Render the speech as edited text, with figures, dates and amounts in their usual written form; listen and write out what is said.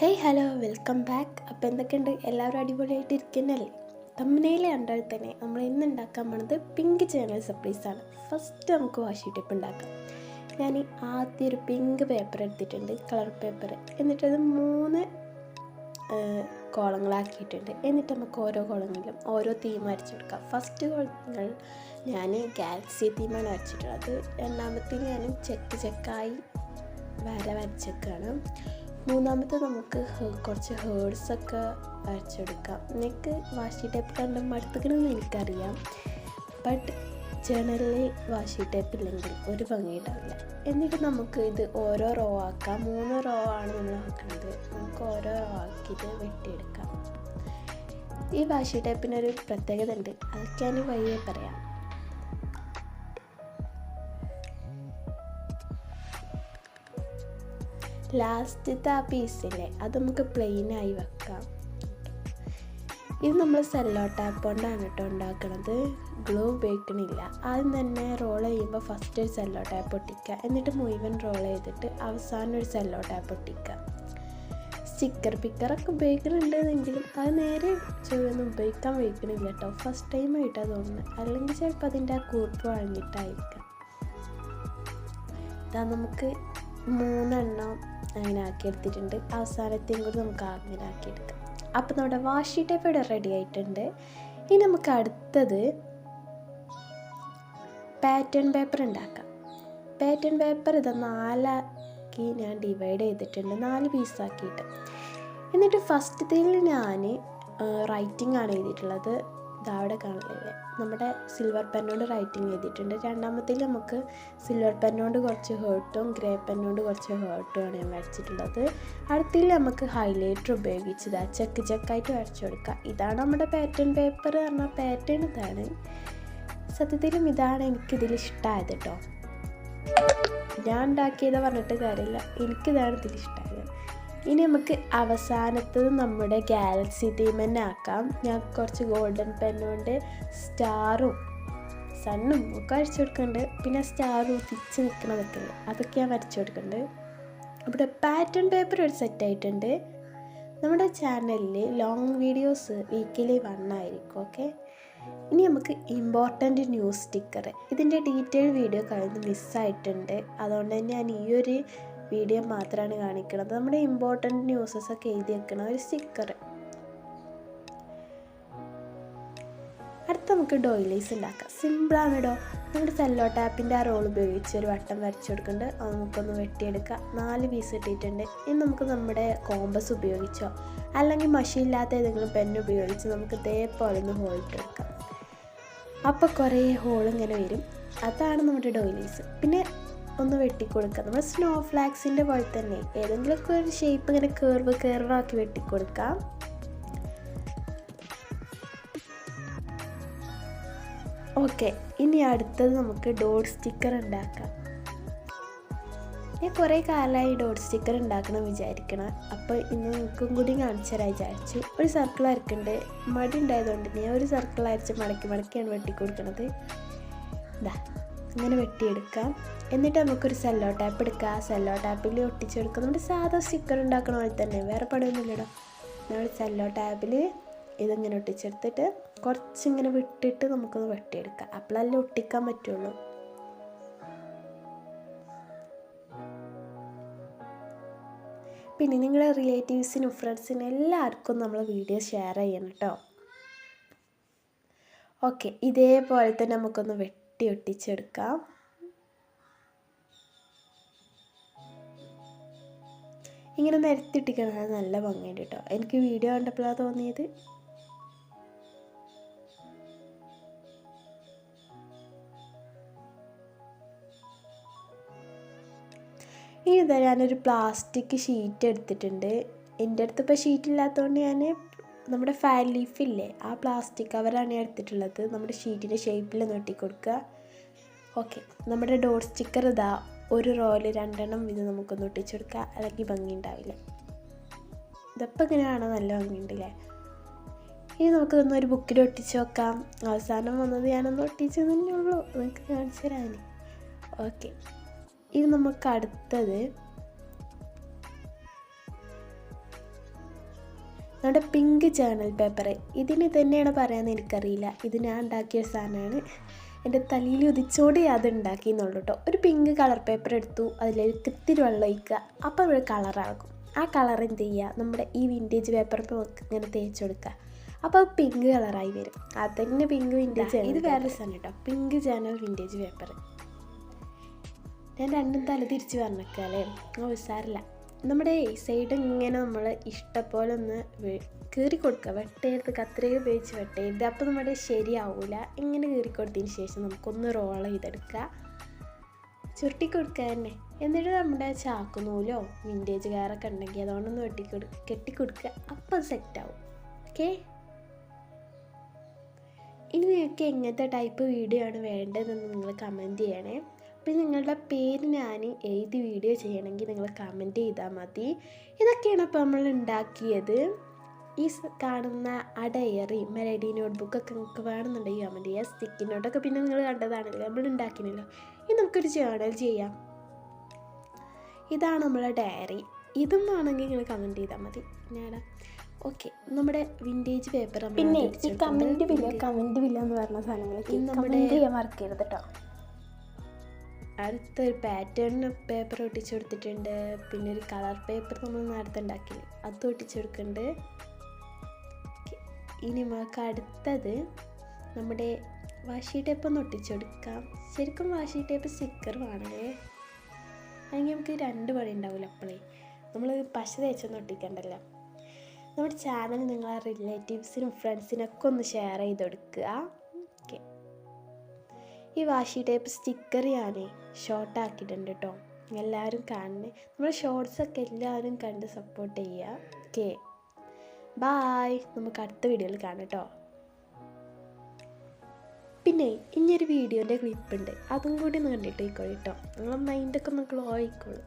Hey hello welcome back. അപ്പോൾ എന്തൊക്കെയുണ്ട്, എല്ലാവരും അടിപൊളിയായിട്ട് ഇരിക്കുന്നല്ലേ? തമ്പനയിലെ കണ്ടാൽ തന്നെ നമ്മൾ ഇന്ന് ഉണ്ടാക്കാൻ പോണത് പിങ്ക് ചാനൽ സർപ്രൈസാണ്. ഫസ്റ്റ് നമുക്ക് വാഷി ടേപ്പ് ഉണ്ടാക്കാം. ഞാൻ ആദ്യം ഒരു പിങ്ക് പേപ്പർ എടുത്തിട്ടുണ്ട്, കളർ പേപ്പർ. എന്നിട്ടത് 3 കോളങ്ങളാക്കിയിട്ടുണ്ട്. എന്നിട്ട് നമുക്ക് ഓരോ കോളങ്ങളിലും ഓരോ തീം വരച്ചെടുക്കാം. ഫസ്റ്റ് കോളങ്ങൾ ഞാൻ ഗാലക്സി തീമാണ് വരച്ചിട്ടുള്ളത്. രണ്ടാമത്തെ ഞാൻ ചെക്കായി വരച്ചേക്കാണ്. മൂന്നാമത്തെ നമുക്ക് കുറച്ച് ഹേർഡ്സൊക്കെ വരച്ചെടുക്കാം. എനിക്ക് വാഷി ടേപ്പ് കണ്ട് മടുത്തുക്കണമെന്ന് എനിക്കറിയാം, ബട്ട് ജേണലിൽ വാഷി ടേപ്പ് ഇല്ലെങ്കിൽ ഒരു ഭംഗി ഉണ്ടാവില്ല. എന്നിട്ട് നമുക്ക് ഇത് ഓരോ റോ ആക്കാം. 3 റോ ആണ് നമ്മൾ ആക്കുന്നത്. നമുക്ക് ഓരോ റോ ആക്കിയിട്ട് വെട്ടിയെടുക്കാം. ഈ വാഷി ടേപ്പിനൊരു പ്രത്യേകത ഉണ്ട്, അതൊക്കെ ഞാൻ വഴിയെ പറയാം. ലാസ്റ്റത്തെ ആ പീസില്ലേ, അത് നമുക്ക് പ്ലെയിനായി വെക്കാം. ഇത് നമ്മൾ സെല്ലോ ടാപ്പ് കൊണ്ടാണ് കേട്ടോ ഉണ്ടാക്കുന്നത്, ഗ്ലൂ ഉപയോഗിക്കണില്ല. ആദ്യം തന്നെ റോൾ ചെയ്യുമ്പോൾ ഫസ്റ്റ് ഒരു സെല്ലോ ടാപ്പ് ഒട്ടിക്കുക, എന്നിട്ട് മുഴുവൻ റോൾ ചെയ്തിട്ട് അവസാനം ഒരു സെല്ലോ ടാപ്പ് ഒട്ടിക്കുക. സ്റ്റിക്കർ പിക്കറൊക്കെ ഉപയോഗിക്കുന്നുണ്ടെന്നെങ്കിലും അത് നേരെ ചൊവ്വൊന്നും ഉപയോഗിക്കണില്ല കേട്ടോ. ഫസ്റ്റ് ടൈം ആയിട്ടാണ് തോന്നുന്നത്, അല്ലെങ്കിൽ ചിലപ്പോൾ അതിൻ്റെ ആ കൂർപ്പ് വഴങ്ങിയിട്ടായിരിക്കാം. ഇതാ നമുക്ക് 3 എണ്ണം അങ്ങനെ ആക്കിയെടുത്തിട്ടുണ്ട്. അവസാനത്തെയും കൂടി നമുക്ക് അങ്ങനെ ആക്കിയെടുക്കാം. അപ്പോൾ നമ്മുടെ വാഷി ടേപ്പ് ഇവിടെ റെഡി ആയിട്ടുണ്ട്. ഇനി നമുക്ക് അടുത്തത് പാറ്റേൺ പേപ്പർ ഉണ്ടാക്കാം. പാറ്റേൺ പേപ്പർ ഇത് 4 ഞാൻ ഡിവൈഡ് ചെയ്തിട്ടുണ്ട്, 4 പീസാക്കിയിട്ട്. എന്നിട്ട് ഫസ്റ്റത്തേൽ ഞാൻ റൈറ്റിംഗ് ആണ് എഴുതിയിട്ടുള്ളത്. ഇതവിടെ കാണില്ലേ, നമ്മുടെ സിൽവർ പെന്നോണ്ട് റൈറ്റിംഗ് എഴുതിയിട്ടുണ്ട്. രണ്ടാമത്തേൽ നമുക്ക് സിൽവർ പെന്നോണ്ട് കുറച്ച് ഹേർട്ടും ഗ്രേ പെന്നോണ്ട് കുറച്ച് ഹേർട്ടും ആണ് ഞാൻ വരച്ചിട്ടുള്ളത്. അടുത്തതിൽ നമുക്ക് ഹൈലൈറ്റർ ഉപയോഗിച്ചതാ ചെക്കായിട്ട് വരച്ചു കൊടുക്കുക. ഇതാണ് നമ്മുടെ പാറ്റേൺ പേപ്പർ പറഞ്ഞ പാറ്റേൺ. ഇതാണ് സത്യത്തിലും ഇതാണ് എനിക്കിതിൽ ഇഷ്ടമായത് കേട്ടോ. ഞാൻ ഉണ്ടാക്കിയത് പറഞ്ഞിട്ട് കാര്യമില്ല, എനിക്കിതാണ് ഇതിലിഷ്ടമായത്. ഇനി നമുക്ക് അവസാനത്തത് നമ്മുടെ ഗാലക്സി തീം തന്നെ ആക്കാം. ഞാൻ കുറച്ച് ഗോൾഡൻ പെന്നുകൊണ്ട് സ്റ്റാറും സണ്ണും ഒക്കെ വരച്ചു കൊടുക്കുന്നുണ്ട്. പിന്നെ സ്റ്റാറും തിരിച്ച് നിൽക്കണതൊക്കെ ഉണ്ട്, അതൊക്കെ ഞാൻ വരച്ചു കൊടുക്കുന്നുണ്ട്. അവിടെ പാറ്റേൺ പേപ്പർ ഒരു സെറ്റായിട്ടുണ്ട്. നമ്മുടെ ചാനലിൽ ലോങ് വീഡിയോസ് വീക്കിലി 1 ആയിരിക്കും. ഓക്കെ, ഇനി നമുക്ക് ഇമ്പോർട്ടൻ്റ് ന്യൂസ് സ്റ്റിക്കർ. ഇതിൻ്റെ ഡീറ്റെയിൽ വീഡിയോ കഴിഞ്ഞ് മിസ്സായിട്ടുണ്ട്, അതുകൊണ്ട് തന്നെ ഞാൻ ഈ ഒരു വീഡിയോ മാത്രമാണ് കാണിക്കുന്നത്. നമ്മുടെ ഇമ്പോർട്ടൻ്റ് ന്യൂസസൊക്കെ എഴുതി വെക്കണം ഒരു സ്റ്റിക്കർ. അടുത്ത നമുക്ക് ഡോയിലൈസ് ഉണ്ടാക്കാം. സിമ്പിളാണ് കേട്ടോ. നമ്മുടെ സെല്ലോ ടാപ്പിൻ്റെ ആ റോൾ ഉപയോഗിച്ച് ഒരു വട്ടം വരച്ചു കൊടുക്കുന്നുണ്ട്. അത് നമുക്കൊന്ന് വെട്ടിയെടുക്കാം. 4 പീസ് ഇട്ടിട്ടുണ്ട്. ഇനി നമുക്ക് നമ്മുടെ കോമ്പസ് ഉപയോഗിച്ചോ അല്ലെങ്കിൽ മഷിയില്ലാത്ത ഏതെങ്കിലും പെൻ ഉപയോഗിച്ച് നമുക്ക് ഇതേപോലെ ഒന്ന് ഹോൾ ഇട്ടെടുക്കാം. അപ്പോൾ കുറേ ഹോൾ ഇങ്ങനെ വരും. അതാണ് നമ്മുടെ ഡോയിലൈസ്. പിന്നെ ഒന്ന് വെട്ടിക്കൊടുക്കുക. നമ്മൾ സ്നോ ഫ്ലാക്സിൻ്റെ പോലെ തന്നെ ഏതെങ്കിലുമൊക്കെ ഒരു ഷേപ്പ് ഇങ്ങനെ കേർവാക്കി വെട്ടിക്കൊടുക്കാം. ഓക്കെ, ഇനി അടുത്തത് നമുക്ക് ഡോട്ട് സ്റ്റിക്കർ ഉണ്ടാക്കാം. ഞാൻ കുറേ കാലമായി ഡോട്ട് സ്റ്റിക്കർ ഉണ്ടാക്കണം വിചാരിക്കണം. അപ്പോൾ ഇന്ന് നിങ്ങൾക്കും കൂടി കാണിച്ചു തരാൻ വിചാരിച്ചു. ഒരു സർക്കിൾ വരയ്ക്കുന്നുണ്ട്, മടി ഉണ്ടായതുകൊണ്ട് ഞാൻ ഒരു സർക്കിൾ വരച്ച് മടക്കിയാണ് വെട്ടിക്കൊടുക്കണത്. ഇതാ ഇങ്ങനെ വെട്ടിയെടുക്കാം. എന്നിട്ട് നമുക്കൊരു സെല്ലോ ടാപ്പ് എടുക്കുക. സെല്ലോ ടാപ്പിൽ ഒട്ടിച്ചെടുക്കുക. നമ്മുടെ സാധാ സ്റ്റിക്കർ ഉണ്ടാക്കണ പോലെ തന്നെ, വേറെ പണിയൊന്നുമില്ലടോ. നമ്മൾ സെല്ലോ ടാപ്പിൽ ഇതിങ്ങനെ ഒട്ടിച്ചെടുത്തിട്ട് കുറച്ചിങ്ങനെ വിട്ടിട്ട് നമുക്കൊന്ന് വെട്ടിയെടുക്കാം. അപ്പോഴല്ലേ ഒട്ടിക്കാൻ പറ്റുള്ളൂ. പിന്നെ നിങ്ങളുടെ റിലേറ്റീവ്സിനും ഫ്രണ്ട്സിനും എല്ലാവർക്കും നമ്മൾ വീഡിയോ ഷെയർ ചെയ്യണം കേട്ടോ. ഓക്കെ, ഇതേപോലെ തന്നെ നമുക്കൊന്ന് ഒട്ടിച്ചെടുക്കാം. ഇങ്ങനെ നിരത്തിട്ടിക്കുന്നത് നല്ല ഭംഗിയുണ്ട് കേട്ടോ. എനിക്ക് വീഡിയോ കണ്ടപ്പോഴാണ് തോന്നിയത്. ഇനി ഇതാ ഞാനൊരു പ്ലാസ്റ്റിക് ഷീറ്റ് എടുത്തിട്ടുണ്ട്. എൻ്റെ അടുത്ത് ഇപ്പോൾ ഷീറ്റ് ഇല്ലാത്തതുകൊണ്ട് ഞാൻ നമ്മുടെ ഫയൽ ലീഫില്ലേ, ആ പ്ലാസ്റ്റിക് കവറാണ് ഞാൻ എടുത്തിട്ടുള്ളത്. നമ്മുടെ ഷീറ്റിൻ്റെ ഷേപ്പിൽ ഒട്ടിക്കൊടുക്കുക. ഓക്കെ, നമ്മുടെ ഡോട്ട് സ്റ്റിക്കർ ഇതാ ഒരു റോയിൽ 2 എണ്ണം ഇത് നമുക്കൊന്ന് ഒട്ടിച്ചെടുക്കുക, അല്ലെങ്കിൽ ഭംഗി ഉണ്ടാവില്ല. ഇതപ്പോൾ ഇങ്ങനെയാണോ, നല്ല ഭംഗിയുണ്ടല്ലേ. ഇനി നമുക്കിതൊന്ന് ഒരു ബുക്കിൽ ഒട്ടിച്ച് വെക്കാം. അവസാനം വന്നത് ഞാനൊന്ന് ഒട്ടിച്ചു തന്നെ ഉള്ളൂ, നിങ്ങൾക്ക് കാണിച്ചു തരാൻ. ഓക്കെ, ഇത് നമുക്ക് അടുത്തത് നമ്മുടെ പിങ്ക് ജേർണൽ പേപ്പർ, ഇതിന് തന്നെയാണ് പറയാമെന്ന് എനിക്കറിയില്ല. ഇത് ഞാൻ ഉണ്ടാക്കിയ സാധനമാണ്. എൻ്റെ തലയിൽ ഉദിച്ചോടെ അത് ഉണ്ടാക്കി എന്നുള്ളൂ കേട്ടോ. ഒരു പിങ്ക് കളർ പേപ്പർ എടുത്തു, അതിലേക്ക് ഇത്തിരി വെള്ളം ഒഴിക്കുക, അപ്പോൾ ഒരു കളറാകും. ആ കളർ എന്ത് ചെയ്യുക, നമ്മുടെ ഈ വിൻറ്റേജ് പേപ്പറിൽ ഇങ്ങനെ തേച്ച് കൊടുക്കുക, അപ്പോൾ പിങ്ക് കളറായി വരും. അത് തന്നെ പിങ്ക് വിൻറ്റേജ്. ഇത് വേറെ സാധനം കേട്ടോ, പിങ്ക് ജേർണൽ വിൻറ്റേജ് പേപ്പർ. ഞാൻ രണ്ടും തല തിരിച്ച് പറഞ്ഞേക്കാം അല്ലേ, സാരില്ല. നമ്മുടെ സൈഡ് ഇങ്ങനെ നമ്മൾ ഇഷ്ടപോലെ ഒന്ന് കീറി കൊടുക്കുക, വെട്ടരുത്, കത്രിക ഉപയോഗിച്ച് വെട്ടരുത്, അപ്പോൾ നമ്മുടെ ശരിയാവില്ല. ഇങ്ങനെ കീറി കൊടുത്തതിന് ശേഷം നമുക്കൊന്ന് റോൾ ചെയ്തെടുക്കുക, ചുരുട്ടി കൊടുക്കുക തന്നെ. എന്നിട്ട് നമ്മുടെ ചാക്കുനൂലോ വിൻറ്റേജ് കാറൊക്കെ ഉണ്ടെങ്കിൽ അതുകൊണ്ടൊന്ന് കെട്ടിക്കൊടുക്കുക, അപ്പോൾ അത് സെറ്റാവും. ഓക്കെ, ഇനി നിങ്ങൾക്ക് എങ്ങനത്തെ ടൈപ്പ് വീഡിയോ ആണ് വേണ്ടതെന്ന് നിങ്ങൾ കമൻറ്റ് ചെയ്യണേ. അപ്പോൾ നിങ്ങളുടെ പേര് ഞാൻ എഴുതി വീഡിയോ ചെയ്യണമെങ്കിൽ നിങ്ങൾ കമൻറ്റ് ചെയ്താൽ മതി. ഇതൊക്കെയാണ് ഇപ്പോൾ നമ്മൾ ഉണ്ടാക്കിയത്. ഈ കാണുന്ന ആ ഡയറി, മെലഡി നോട്ട്ബുക്കൊക്കെ നിങ്ങൾക്ക് വേണമെന്നുണ്ടെങ്കിൽ കമൻറ്റ് ചെയ്യുക. സ്റ്റിക്കി നോട്ടൊക്കെ പിന്നെ നിങ്ങൾ കണ്ടതാണല്ലോ, നമ്മൾ ഉണ്ടാക്കിയല്ലോ. ഇനി നമുക്കൊരു ജേർണൽ ചെയ്യാം. ഇതാണ് നമ്മളെ ഡയറി. ഇതും വേണമെങ്കിൽ നിങ്ങൾ കമൻറ്റ് ചെയ്താൽ മതി. ഞാൻ ഓക്കെ, നമ്മുടെ വിൻറ്റേജ് പേപ്പർ. പിന്നെ ഈ കമൻറ്റ് ബില്ല എന്ന് പറഞ്ഞ സാധനങ്ങളൊക്കെ നമ്മുടെ മറക്കരുത് കേട്ടോ. അടുത്തൊരു പാറ്റേൺ പേപ്പർ ഒട്ടിച്ചു കൊടുത്തിട്ടുണ്ട്. പിന്നെ ഒരു കളർ പേപ്പർ നമ്മൾ നേരത്തെ ഉണ്ടാക്കിയില്ലേ, അത് ഒട്ടിച്ചു കൊടുക്കുന്നുണ്ട്. ഇനി നമുക്ക് അടുത്തത് നമ്മുടെ വാഷി ടേപ്പ് ഒന്ന് ഒട്ടിച്ചു കൊടുക്കാം. ശരിക്കും വാഷി ടേപ്പ് സ്റ്റിക്കർ വേണമേ, അല്ലെങ്കിൽ നമുക്ക് 2 പണി ഉണ്ടാവില്ല. അപ്പോഴേ നമ്മൾ പശ തേച്ചൊന്നും ഒട്ടിക്കണ്ടല്ലോ. നമ്മുടെ ചാനൽ നിങ്ങളെ റിലേറ്റീവ്സിനും ഫ്രണ്ട്സിനൊക്കെ ഒന്ന് ഷെയർ ചെയ്ത് കൊടുക്കുക. ഓക്കെ, ഈ വാഷി ടേപ്പ് സ്റ്റിക്കർ ഞാൻ ഷോർട്ടാക്കിയിട്ടുണ്ട് കേട്ടോ, എല്ലാവരും കാണണേ. നമ്മുടെ ഷോർട്സൊക്കെ എല്ലാവരും കണ്ട് സപ്പോർട്ട് ചെയ്യുക. ഓക്കെ, ബായ്, നമുക്ക് അടുത്ത വീഡിയോയിൽ കാണാം കേട്ടോ. പിന്നെ ഇനിയൊരു വീഡിയോൻ്റെ ക്ലിപ്പുണ്ട്, അതും കൂടി ഒന്ന് കണ്ടിട്ട് പോയിക്കോളൂ കേട്ടോ. നിങ്ങളെ മൈൻഡൊക്കെ ഒന്ന് ഗ്ലോ ആയിക്കോളൂ.